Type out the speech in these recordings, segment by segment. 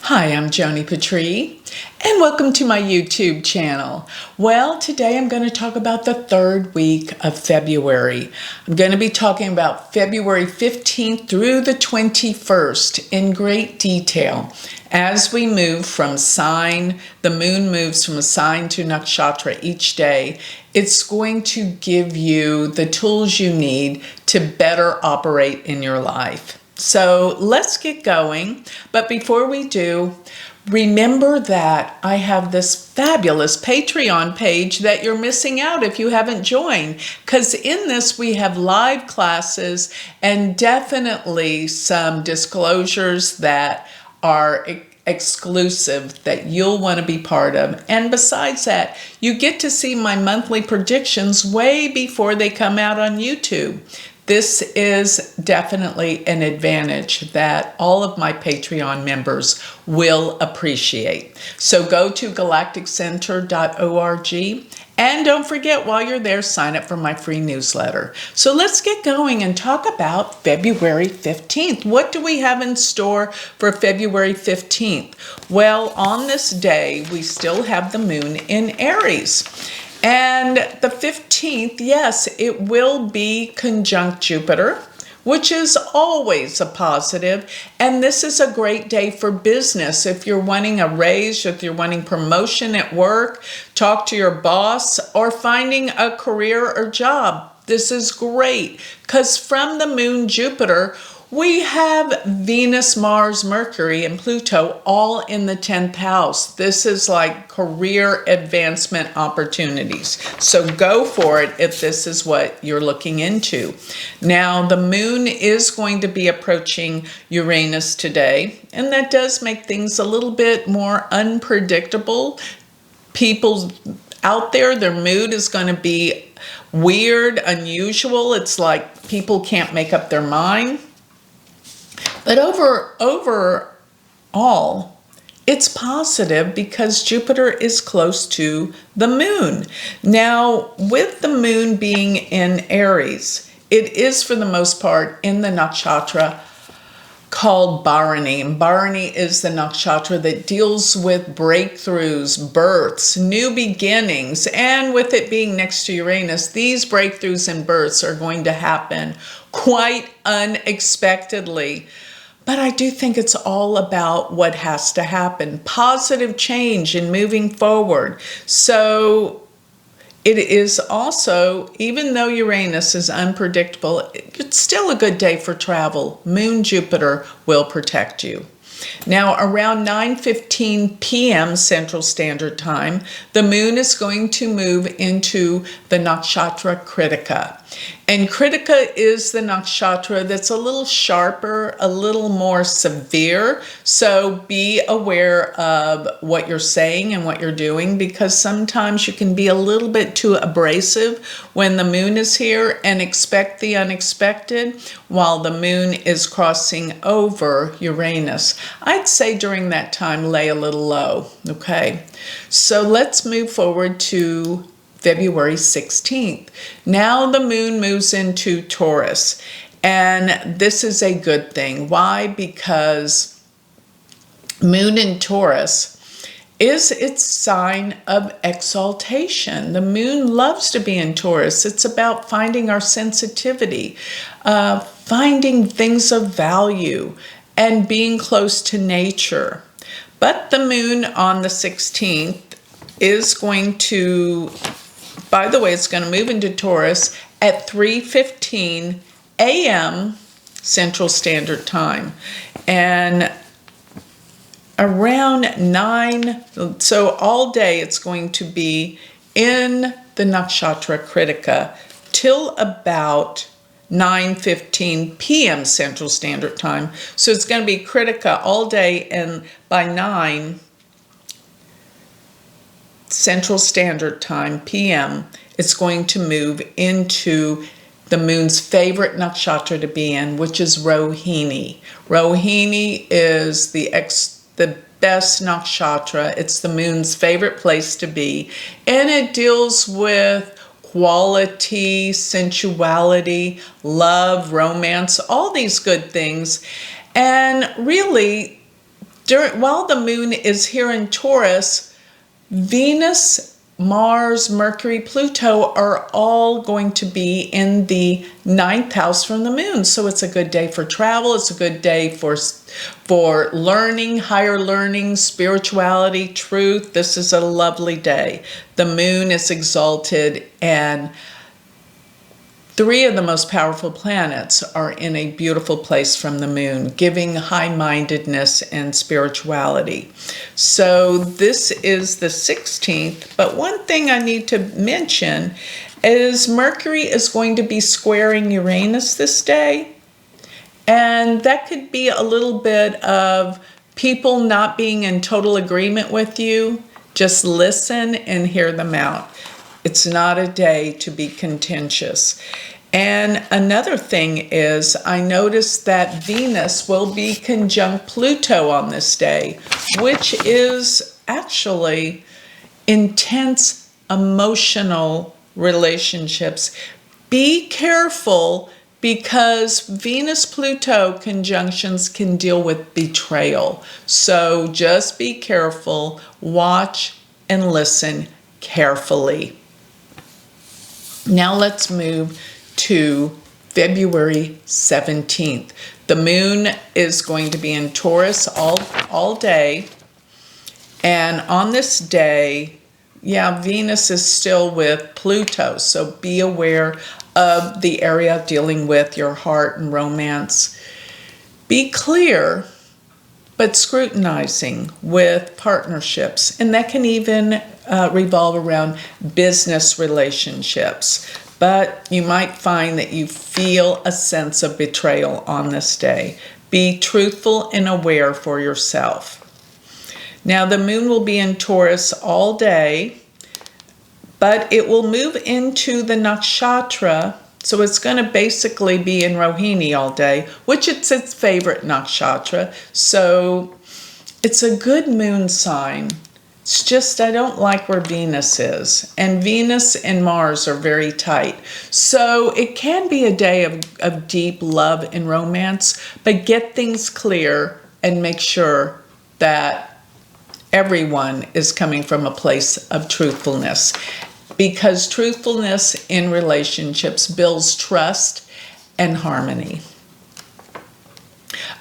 Hi, I'm Joni Patry, and welcome to my YouTube channel. Well, today I'm going to talk about the third week of February. I'm going to be talking about February 15th through the 21st in great detail. As we move from sign, the moon moves from a sign to nakshatra each day. It's going to give you the tools you need to better operate in your life. So let's get going. But before we do, remember that I have this fabulous Patreon page that you're missing out if you haven't joined. Because in this, we have live classes and definitely some disclosures that are exclusive that you'll want to be part of. And besides that, you get to see my monthly predictions way before they come out on YouTube. This is definitely an advantage that all of my Patreon members will appreciate. So go to galacticcenter.org and don't forget, while you're there, sign up for my free newsletter. So let's get going and talk about February 15th. What do we have in store for February 15th? Well, on this day, we still have the moon in Aries. And the 15th, yes, it will be conjunct Jupiter, which is always a positive. And this is a great day for business. If you're wanting a raise, if you're wanting promotion at work, talk to your boss, or finding a career or job, this is great. Because from the moon Jupiter, we have Venus, Mars, Mercury, and Pluto all in the 10th house. This is like career advancement opportunities. So go for it if this is what you're looking into. Now, the moon is going to be approaching Uranus today, and that does make things a little bit more unpredictable. People out there, their mood is going to be weird, unusual. It's like people can't make up their mind. But overall, it's positive because Jupiter is close to the moon. Now, with the moon being in Aries, it is for the most part in the nakshatra called Bharani. And Bharani is the nakshatra that deals with breakthroughs, births, new beginnings. And with it being next to Uranus, these breakthroughs and births are going to happen quite unexpectedly. But I do think it's all about what has to happen. Positive change in moving forward. So it is also, even though Uranus is unpredictable, it's still a good day for travel. Moon Jupiter will protect you. Now, around 9:15 p.m. Central Standard Time, the moon is going to move into the nakshatra Kritika. And Kritika is the nakshatra that's a little sharper, a little more severe. So be aware of what you're saying and what you're doing, because sometimes you can be a little bit too abrasive when the moon is here, and expect the unexpected while the moon is crossing over Uranus. I'd say during that time, lay a little low, okay? So let's move forward to February 16th. Now the moon moves into Taurus, and this is a good thing. Why? Because moon in Taurus is its sign of exaltation. The moon loves to be in Taurus. It's about finding our sensitivity, finding things of value, and being close to nature. But the moon on the 16th is going to, by the way, it's going to move into Taurus at 3:15 a.m. Central Standard Time. And around 9, so all day it's going to be in the nakshatra Kritika till about 9:15 p.m. Central Standard Time. So it's going to be Kritika all day, and by 9 Central Standard Time p.m., it's going to move into the moon's favorite nakshatra to be in, which is Rohini. Rohini is the best nakshatra. It's the moon's favorite place to be, and it deals with quality, sensuality, love, romance, all these good things. And really, While the moon is here in Taurus, Venus, Mars, Mercury, Pluto are all going to be in the ninth house from the moon. So it's a good day for travel. It's a good day for learning, higher learning, spirituality, truth. This is a lovely day. The moon is exalted, and three of the most powerful planets are in a beautiful place from the moon, giving high-mindedness and spirituality. So this is the 16th, but one thing I need to mention is Mercury is going to be squaring Uranus this day. And that could be a little bit of people not being in total agreement with you. Just listen and hear them out. It's not a day to be contentious. And another thing is, I noticed that Venus will be conjunct Pluto on this day, which is actually intense emotional relationships. Be careful, because Venus-Pluto conjunctions can deal with betrayal. So just be careful, watch and listen carefully. Now let's move to February 17th. The moon is going to be in Taurus all day. And on this day, Venus is still with Pluto. So be aware of the area dealing with your heart and romance. Be clear, but scrutinizing with partnerships. And that can even revolve around business relationships. But you might find that you feel a sense of betrayal on this day. Be truthful and aware for yourself. Now the moon will be in Taurus all day, but it will move into the nakshatra. So it's going to basically be in Rohini all day, which it's its favorite nakshatra. So it's a good moon sign. It's just I don't like where Venus is. And Venus and Mars are very tight. So it can be a day of deep love and romance, but get things clear and make sure that everyone is coming from a place of truthfulness. Because truthfulness in relationships builds trust and harmony.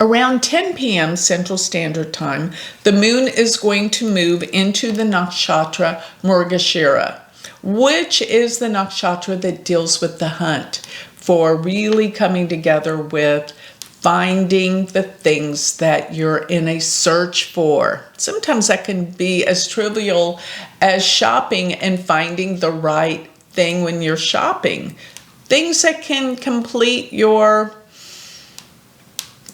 Around 10 p.m. Central Standard Time, the moon is going to move into the nakshatra Mrigashira, which is the nakshatra that deals with the hunt, for really coming together with finding the things that you're in a search for. Sometimes that can be as trivial as shopping and finding the right thing when you're shopping. Things that can complete your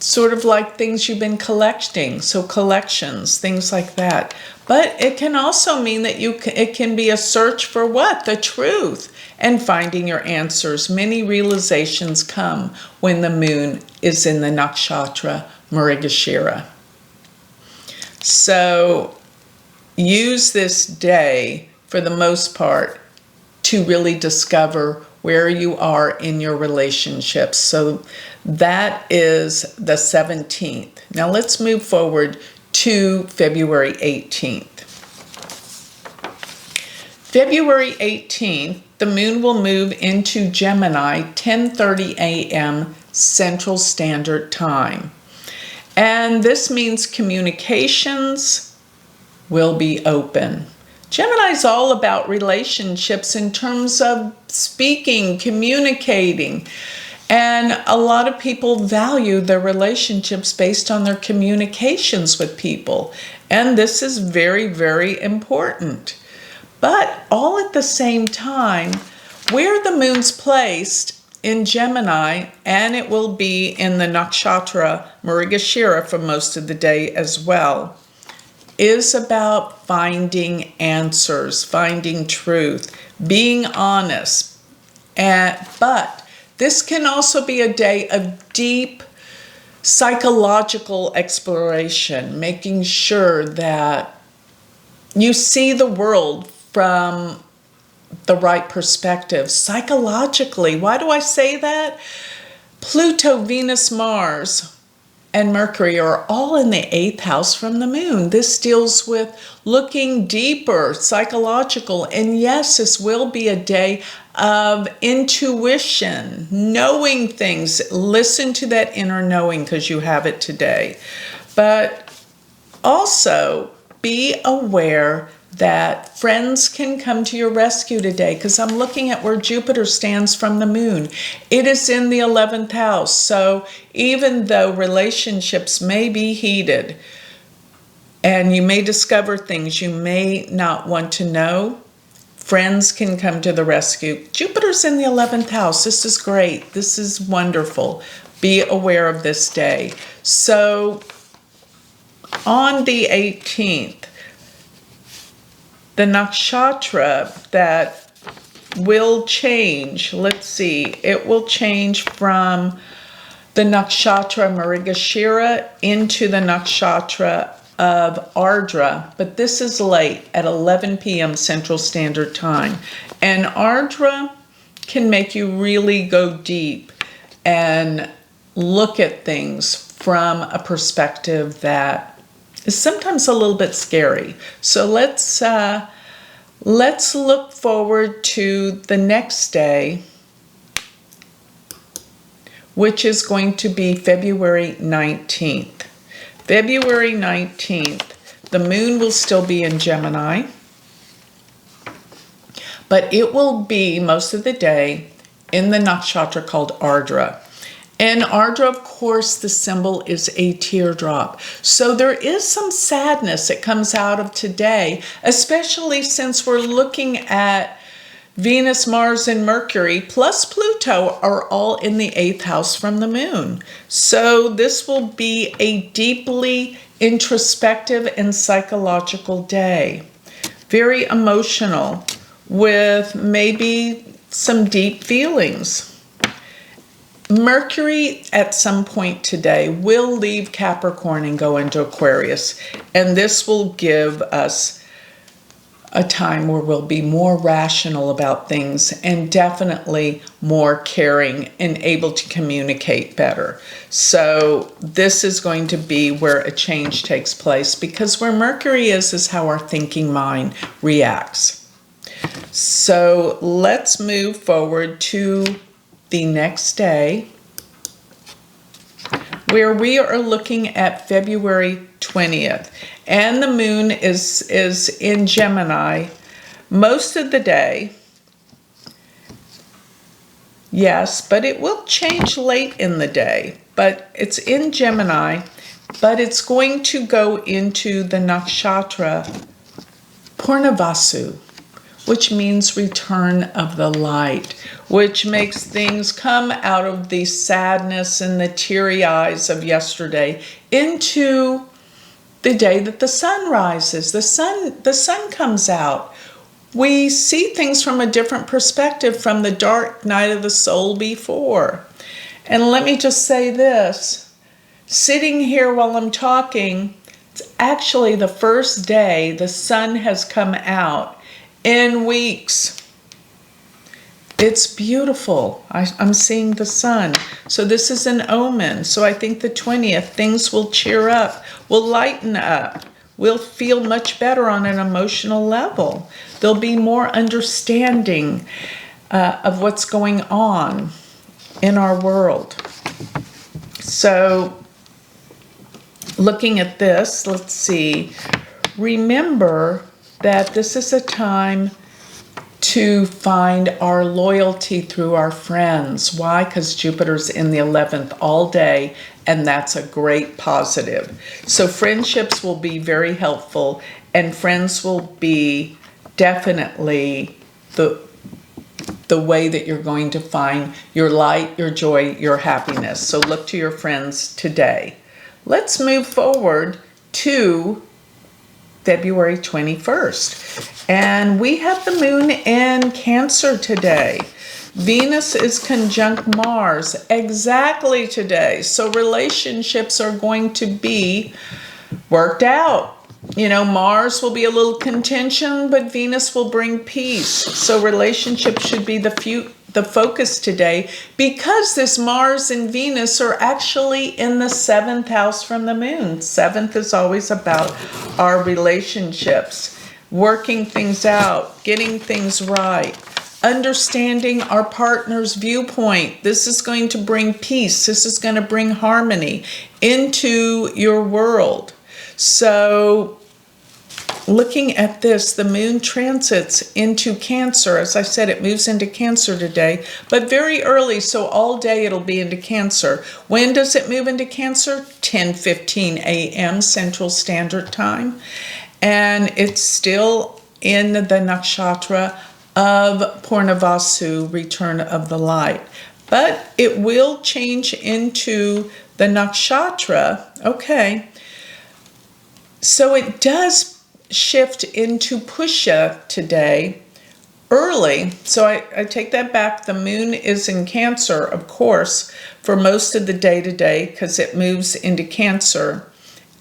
sort of like things you've been collecting, so collections, things like that. But it can also mean that it can be a search for what? The truth, and finding your answers. Many realizations come when the moon is in the nakshatra Mrigashira. So use this day, for the most part, to really discover where you are in your relationships. So that is the 17th. Now let's move forward to February 18th. February 18th, the moon will move into Gemini 10:30 a.m. Central Standard Time. And this means communications will be open. Gemini is all about relationships in terms of speaking, communicating. And a lot of people value their relationships based on their communications with people. And this is very, very important. But all at the same time, where the moon's placed in Gemini, and it will be in the nakshatra Mrigashira for most of the day as well, is about finding answers, finding truth, being honest. But this can also be a day of deep psychological exploration, making sure that you see the world from the right perspective. Psychologically, why do I say that? Pluto, Venus, Mars and Mercury are all in the 8th house from the moon. This deals with looking deeper, psychological, and yes, this will be a day of intuition, knowing things. Listen to that inner knowing because you have it today. But also be aware that friends can come to your rescue today, because I'm looking at where Jupiter stands from the moon. It is in the 11th house. So even though relationships may be heated and you may discover things you may not want to know, friends can come to the rescue. Jupiter's in the 11th house. This is great. This is wonderful. Be aware of this day. So on the 18th, the nakshatra that will change, let's see, it will change from the nakshatra Mrigashira into the nakshatra of Ardra, but this is late at 11 p.m. Central Standard Time. And Ardra can make you really go deep and look at things from a perspective that is sometimes a little bit scary. So let's look forward to the next day, which is going to be February 19th. February 19th, the moon will still be in Gemini, but it will be most of the day in the nakshatra called Ardra. And Ardra, of course, the symbol is a teardrop. So there is some sadness that comes out of today, especially since we're looking at Venus, Mars, and Mercury, plus Pluto, are all in the 8th house from the moon. So this will be a deeply introspective and psychological day. Very emotional, with maybe some deep feelings. Mercury at some point today will leave Capricorn and go into Aquarius, and this will give us a time where we'll be more rational about things and definitely more caring and able to communicate better. So this is going to be where a change takes place, because where Mercury is how our thinking mind reacts. So let's move forward to the next day, where we are looking at February 20th. And the moon is in Gemini most of the day. Yes, but it will change late in the day. But it's in Gemini, but it's going to go into the nakshatra Purnavasu, which means return of the light, which makes things come out of the sadness and the teary eyes of yesterday into the day that the sun rises. The sun comes out. We see things from a different perspective from the dark night of the soul before. And let me just say this, sitting here while I'm talking, it's actually the first day the sun has come out in weeks. It's beautiful. I'm seeing the sun. So this is an omen. So I think the 20th, things will cheer up, will lighten up. We'll feel much better on an emotional level. There'll be more understanding of what's going on in our world. So looking at this, let's see. Remember that this is a time to find our loyalty through our friends. Why? Because Jupiter's in the 11th all day, and that's a great positive. So friendships will be very helpful, and friends will be definitely the way that you're going to find your light, your joy, your happiness. So look to your friends today. Let's move forward to February 21st. And we have the moon in Cancer today. Venus is conjunct Mars exactly today. So relationships are going to be worked out. You know, Mars will be a little contention, but Venus will bring peace. So relationships should be the the focus today because this Mars and Venus are actually in the 7th house from the moon. 7th is always about our relationships, working things out, getting things right, understanding our partner's viewpoint. This is going to bring peace. This is going to bring harmony into your world. So looking at this, the moon transits into Cancer. As I said, it moves into Cancer today, but very early, so all day it'll be into Cancer. When does it move into Cancer? 10:15 a.m. Central Standard Time. And it's still in the nakshatra of Purnavasu, Return of the Light. But it will change into the nakshatra. Okay. So it does shift into Pusha today early. So I take that back. The moon is in Cancer, of course, for most of the day today because it moves into Cancer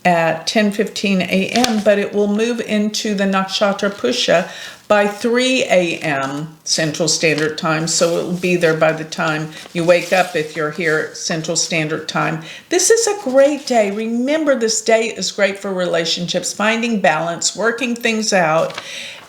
at 10:15 a.m., but it will move into the nakshatra Pusha by 3 a.m. Central Standard Time, so it will be there by the time you wake up if you're here at Central Standard Time. This is a great day. Remember, this day is great for relationships, finding balance, working things out,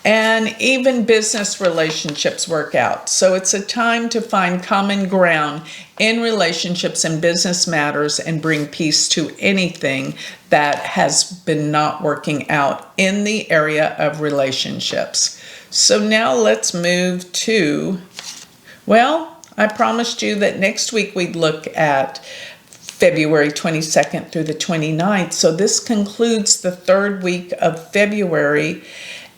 and even business relationships work out. So it's a time to find common ground in relationships and business matters and bring peace to anything that has been not working out in the area of relationships. So now let's move to, well, I promised you that next week we'd look at February 22nd through the 29th. So this concludes the 3rd week of February.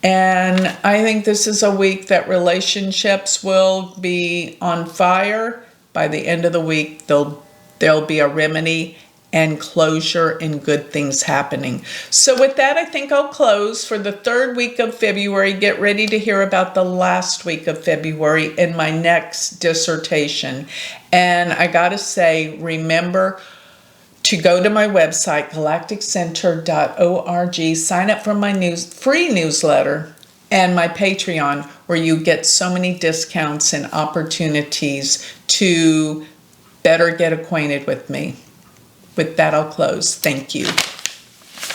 And I think this is a week that relationships will be on fire. By the end of the week, there'll be a remedy and closure and good things happening. So with that, I think I'll close for the 3rd week of February. Get ready to hear about the last week of February in my next dissertation. And I gotta say, remember to go to my website, galacticcenter.org, sign up for my free newsletter and my Patreon, where you get so many discounts and opportunities to better get acquainted with me. With that, I'll close. Thank you.